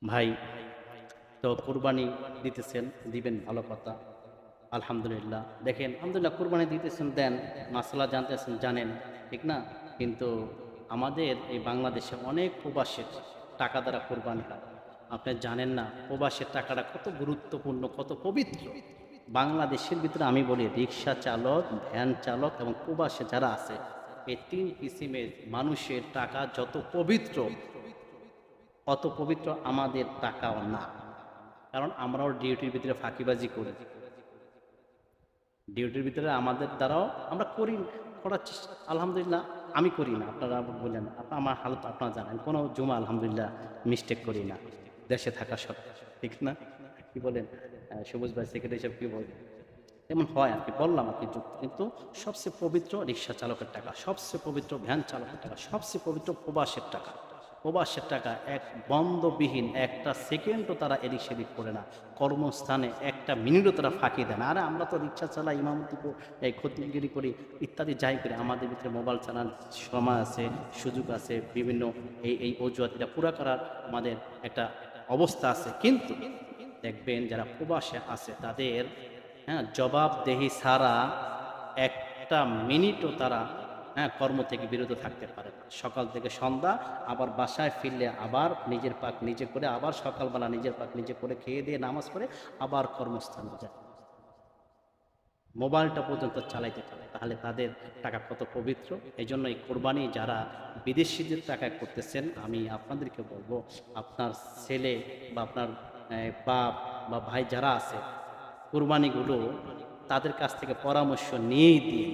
ভাই, তো কুরবানি দিতেছেন, দিবেন ভালো কথা। আলহামদুলিল্লাহ। দেখেন, আলহামদুলিল্লাহ কুরবানি দিতেছেন, দেন, মাসালা জানতেছেন, জানেন, ঠিক না? কিন্তু আমাদের এই বাংলাদেশে অনেক প্রবাসের টাকা দ্বারা কোরবানি হয়। আপনি জানেন না প্রবাসের টাকাটা কত গুরুত্বপূর্ণ, কত পবিত্র। বাংলাদেশের ভিতরে আমি বলি রিক্সা চালক, ভ্যান চালক এবং প্রবাসে যারা আছে, এই ৩ কিসিমের মানুষের টাকা যত পবিত্র, অত পবিত্র আমাদের টাকাও না। কারণ আমরাও ডিউটির ভিতরে ফাঁকিবাজি করি, ডিউটির ভিতরে আমাদের দ্বারাও আমরা করি, করার চেষ্টা, আলহামদুলিল্লাহ আমি করি না, আপনারা বললেন, আপনার আমার হালত আপনারা জানেন, কোনো জুমা আলহামদুলিল্লাহ মিস্টেক করি না, দেশে থাকা সত্ত্বেও, ঠিক না? কি বলেন সবুজ ভাই, সেক্রেটারি সাহেব কি বলেন? এমন হয় আর কি, বললাম আর কি যুক্তি। কিন্তু সবচেয়ে পবিত্র রিক্সা চালকের টাকা, সবচেয়ে পবিত্র ভ্যান চালকের টাকা, সবচেয়ে পবিত্র প্রবাসের টাকা। প্রবাসের টাকা এক বন্ধবিহীন একটা সেকেন্ডও তারা এদিক সেদিক করে না, কর্মস্থানে একটা মিনিটও তারা ফাঁকি দেয় না। আরে আমরা তো রিক্সা চালাই, ইমামতি এই খতিবগিরি করি, ইত্যাদি যাই করি, আমাদের ভিতরে মোবাইল চালানোর সময় আছে, সুযোগ আছে, বিভিন্ন এই অজুহাত এটা পুরা করার আমাদের একটা অবস্থা আছে। কিন্তু দেখবেন যারা প্রবাসে আছে তাদের, হ্যাঁ, জবাবদেহি ছাড়া একটা মিনিটও তারা, হ্যাঁ, কর্ম থেকে বিরত থাকতে পারে না। সকাল থেকে সন্ধ্যা, আবার বাসায় ফিরলে আবার নিজের পাক নিজে করে, আবার সকালবেলা নিজের পাক নিজে করে খেয়ে দিয়ে নামাজ পড়ে আবার কর্মস্থানে যায়, মোবাইলটা পর্যন্ত চালাইতে পারে। তাহলে তাদের টাকা কত পবিত্র। এই জন্য এই কোরবানি যারা বিদেশিদের টাকায় করতেছেন, আমি আপনাদেরকে বলবো, আপনার ছেলে বা আপনার বাপ বা ভাই যারা আছে, কোরবানিগুলো তাদের কাছ থেকে পরামর্শ নিয়েই দিন।